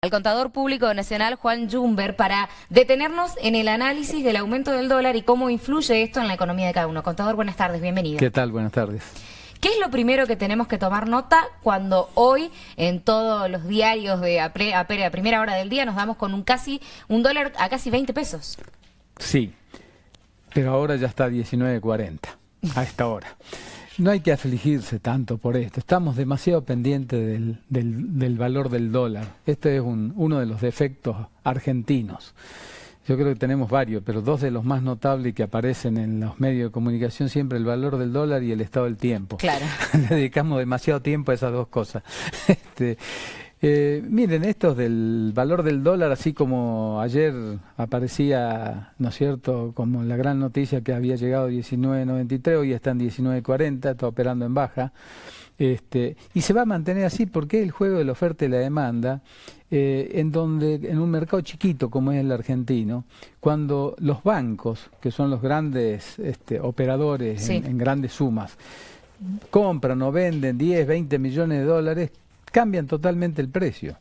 Al contador público nacional Juan Jumber para detenernos en el análisis del aumento del dólar y cómo influye esto en la economía de cada uno. Contador, buenas tardes, bienvenido. ¿Qué tal? Buenas tardes. ¿Qué es lo primero que tenemos que tomar nota cuando hoy en todos los diarios de a primera hora del día nos damos con un dólar a casi 20 pesos? Sí, pero ahora ya está a 19.40 a esta hora. No hay que afligirse tanto por esto. Estamos demasiado pendientes del valor del dólar. Este es uno de los defectos argentinos. Yo creo que tenemos varios, pero dos de los más notables que aparecen en los medios de comunicación siempre: el valor del dólar y el estado del tiempo. Claro. Le dedicamos demasiado tiempo a esas dos cosas. Miren, estos del valor del dólar, así como ayer aparecía, ¿no es cierto?, como la gran noticia que había llegado a 19.93, hoy está en 19.40, está operando en baja, y se va a mantener así porque el juego de la oferta y la demanda, en un mercado chiquito como es el argentino, cuando los bancos, que son los grandes operadores sí, en grandes sumas, compran o venden 10, 20 millones de dólares, cambian totalmente el precio.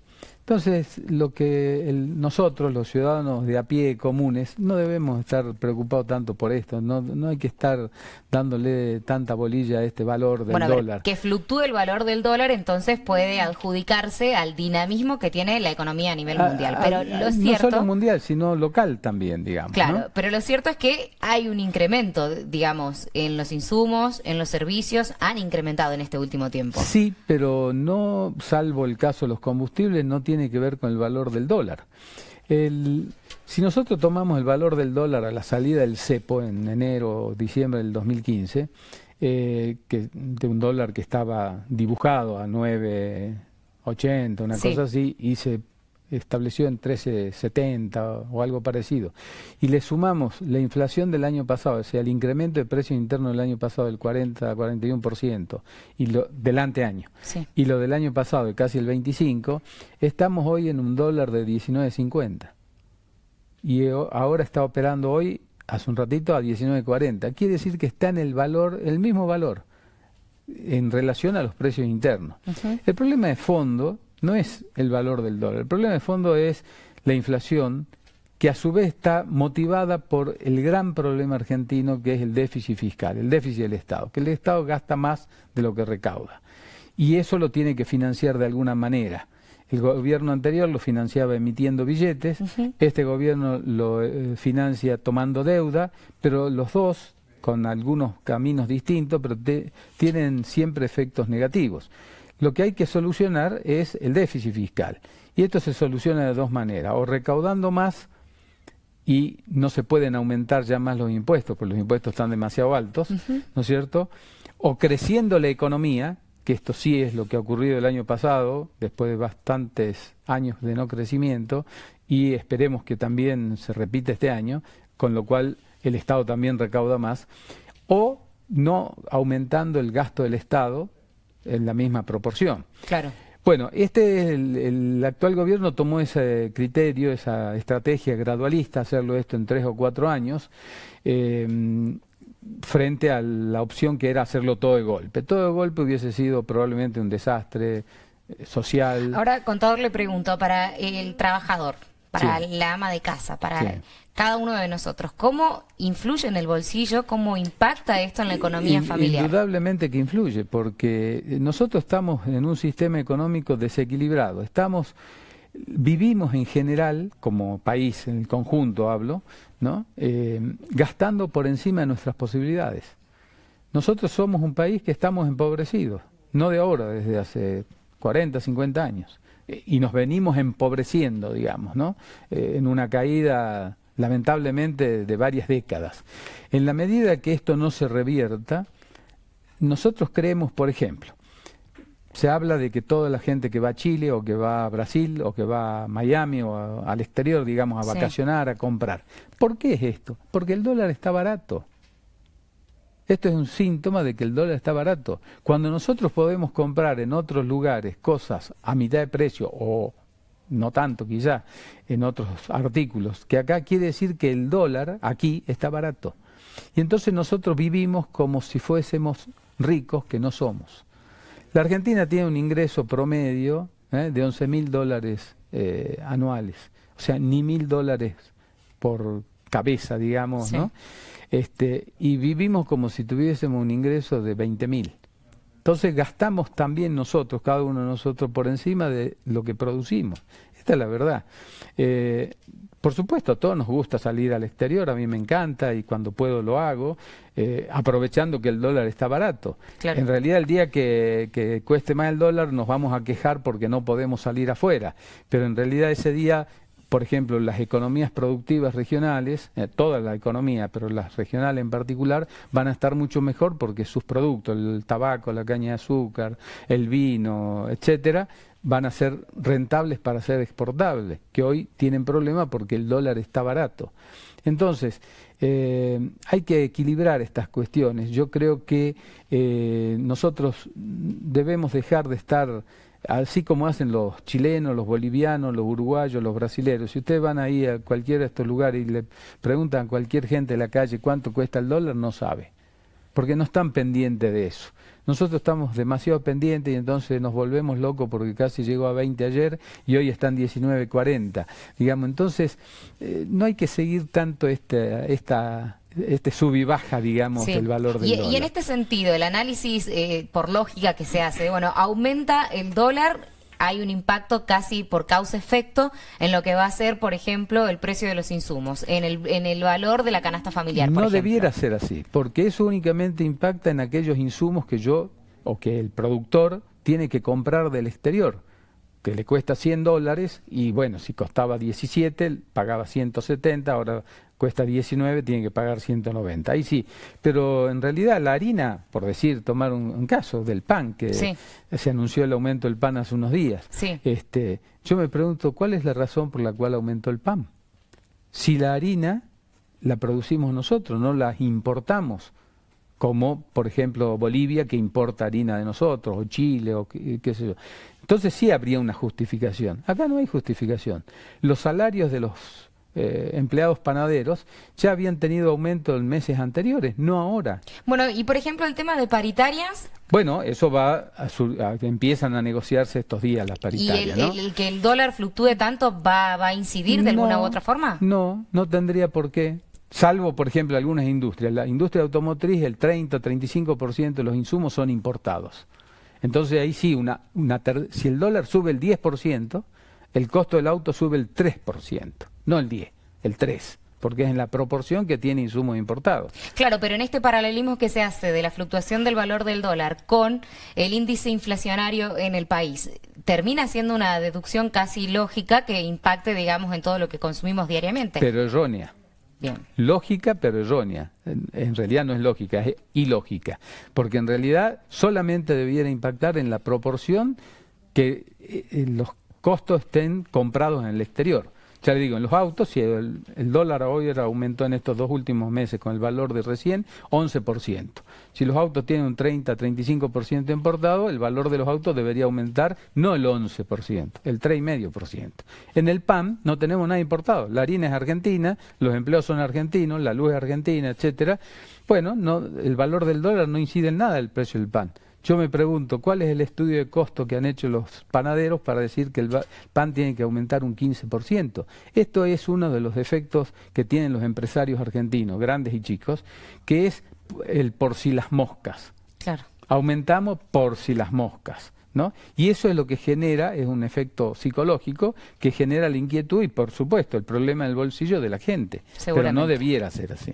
Entonces, lo que nosotros, los ciudadanos de a pie comunes, no debemos estar preocupados tanto por esto. No hay que estar dándole tanta bolilla a este valor del dólar. Que fluctúe el valor del dólar, entonces puede adjudicarse al dinamismo que tiene la economía a nivel mundial. Pero lo cierto, no solo mundial, sino local también, digamos. Claro, ¿no? pero lo cierto es que hay un incremento, digamos, en los insumos, en los servicios, han incrementado en este último tiempo. Sí, pero no, salvo el caso de los combustibles, no tiene que ver con el valor del dólar. Si nosotros tomamos el valor del dólar a la salida del cepo en enero o diciembre del 2015, de un dólar que estaba dibujado a 9.80, una sí, cosa así, y se estableció en 13.70 o algo parecido, y le sumamos la inflación del año pasado, o sea, el incremento de precios internos del año pasado del 40-41%, y del anteaño, sí, y lo del año pasado de casi el 25%, estamos hoy en un dólar de 19.50. Y ahora está operando hoy, hace un ratito, a 19.40. Quiere decir que está en el mismo valor, en relación a los precios internos. El problema de fondo no es el valor del dólar, el problema de fondo es la inflación, que a su vez está motivada por el gran problema argentino, que es el déficit fiscal, el déficit del Estado, que el Estado gasta más de lo que recauda. Y eso lo tiene que financiar de alguna manera. El gobierno anterior lo financiaba emitiendo billetes, este gobierno lo financia tomando deuda, pero los dos, con algunos caminos distintos, pero tienen siempre efectos negativos. Lo que hay que solucionar es el déficit fiscal. Y esto se soluciona de dos maneras: o recaudando más, y no se pueden aumentar ya más los impuestos, porque los impuestos están demasiado altos, ¿no es cierto? O creciendo la economía, que esto sí es lo que ha ocurrido el año pasado, después de bastantes años de no crecimiento, y esperemos que también se repita este año, con lo cual el Estado también recauda más, o no aumentando el gasto del Estado en la misma proporción. Claro. Bueno, el actual gobierno tomó ese criterio, esa estrategia gradualista, hacerlo esto en 3 o 4 años, frente a la opción que era hacerlo todo de golpe. Todo de golpe hubiese sido probablemente un desastre social. Ahora, contador, le pregunto, para el trabajador, para sí, la ama de casa, para sí, cada uno de nosotros, ¿cómo influye en el bolsillo, cómo impacta esto en la economía familiar? Indudablemente que influye, porque nosotros estamos en un sistema económico desequilibrado. Vivimos en general, como país, en el conjunto hablo, ¿no? Gastando por encima de nuestras posibilidades. Nosotros somos un país que estamos empobrecidos, no de ahora, desde hace 40, 50 años. Y nos venimos empobreciendo, digamos, ¿no? En una caída, lamentablemente, de varias décadas. En la medida que esto no se revierta, nosotros creemos, por ejemplo, se habla de que toda la gente que va a Chile o que va a Brasil o que va a Miami o al exterior, digamos, a vacacionar, a comprar. ¿Por qué es esto? Porque el dólar está barato. Esto es un síntoma de que el dólar está barato. Cuando nosotros podemos comprar en otros lugares cosas a mitad de precio, o no tanto quizá, en otros artículos, que acá quiere decir que el dólar aquí está barato. Y entonces nosotros vivimos como si fuésemos ricos, que no somos. La Argentina tiene un ingreso promedio de $11.000 anuales. O sea, ni $1.000 por cabeza, digamos, Sí. ¿no? Y vivimos como si tuviésemos un ingreso de 20.000. Entonces gastamos también nosotros, cada uno de nosotros, por encima de lo que producimos. Esta es la verdad. Por supuesto, a todos nos gusta salir al exterior, a mí me encanta y cuando puedo lo hago, aprovechando que el dólar está barato. Claro. En realidad el día que cueste más el dólar nos vamos a quejar porque no podemos salir afuera, pero en realidad ese día, por ejemplo, las economías productivas regionales, toda la economía, pero las regionales en particular, van a estar mucho mejor porque sus productos, el tabaco, la caña de azúcar, el vino, etcétera, van a ser rentables para ser exportables, que hoy tienen problema porque el dólar está barato. Entonces, hay que equilibrar estas cuestiones. Yo creo que nosotros debemos dejar de estar así como hacen los chilenos, los bolivianos, los uruguayos, los brasileños. Si ustedes van ahí a cualquiera de estos lugares y le preguntan a cualquier gente de la calle cuánto cuesta el dólar, no sabe, porque no están pendientes de eso. Nosotros estamos demasiado pendientes y entonces nos volvemos locos porque casi llegó a 20 ayer y hoy están 19.40. Digamos, entonces no hay que seguir tanto este sub y baja, digamos, Sí. del valor del dólar. Y en este sentido, el análisis por lógica que se hace, bueno, aumenta el dólar, hay un impacto casi por causa-efecto en lo que va a ser, por ejemplo, el precio de los insumos, en el valor de la canasta familiar, por No ejemplo. debiera ser así, porque eso únicamente impacta en aquellos insumos que o que el productor tiene que comprar del exterior, que le cuesta $100 y bueno, si costaba 17, pagaba 170, ahora cuesta 19, tiene que pagar 190. Ahí sí, pero en realidad la harina, por decir, tomar un caso del pan, que Sí. se anunció el aumento del pan hace unos días. Sí. Yo me pregunto, ¿cuál es la razón por la cual aumentó el pan? Si la harina la producimos nosotros, no la importamos, como por ejemplo Bolivia, que importa harina de nosotros, o Chile, o qué sé yo. Entonces sí habría una justificación. Acá no hay justificación. Los salarios de los empleados panaderos ya habían tenido aumento en meses anteriores, no ahora. Bueno, y por ejemplo el tema de paritarias Bueno, eso empiezan a negociarse estos días las y paritarias, ¿no? el que el dólar fluctúe tanto va a incidir de alguna u otra forma. No tendría por qué. Salvo, por ejemplo, algunas industrias. La industria automotriz, el 30-35% de los insumos son importados. Entonces ahí sí, si el dólar sube el 10%, el costo del auto sube el 3%, no el 10, el 3%, porque es en la proporción que tiene insumos importados. Claro, pero en este paralelismo que se hace de la fluctuación del valor del dólar con el índice inflacionario en el país, termina siendo una deducción casi lógica que impacte, digamos, en todo lo que consumimos diariamente. Pero errónea. Bien. Lógica, pero errónea. En realidad no es lógica, es ilógica. Porque en realidad solamente debiera impactar en la proporción que los costos estén comprados en el exterior. Ya le digo, en los autos, si el dólar hoy aumentó en estos 2 últimos meses con el valor de recién, 11%. Si los autos tienen un 30-35% importado, el valor de los autos debería aumentar no el 11%, el 3,5%. En el pan no tenemos nada importado. La harina es argentina, los empleos son argentinos, la luz es argentina, etcétera. Bueno, el valor del dólar no incide en nada el precio del pan. Yo me pregunto, ¿cuál es el estudio de costo que han hecho los panaderos para decir que el pan tiene que aumentar un 15%? Esto es uno de los defectos que tienen los empresarios argentinos, grandes y chicos, que es el por si las moscas. Claro. Aumentamos por si las moscas, ¿no? Y eso es lo que genera, es un efecto psicológico que genera la inquietud y, por supuesto, el problema del bolsillo de la gente. Pero no Seguramente. debiera ser así.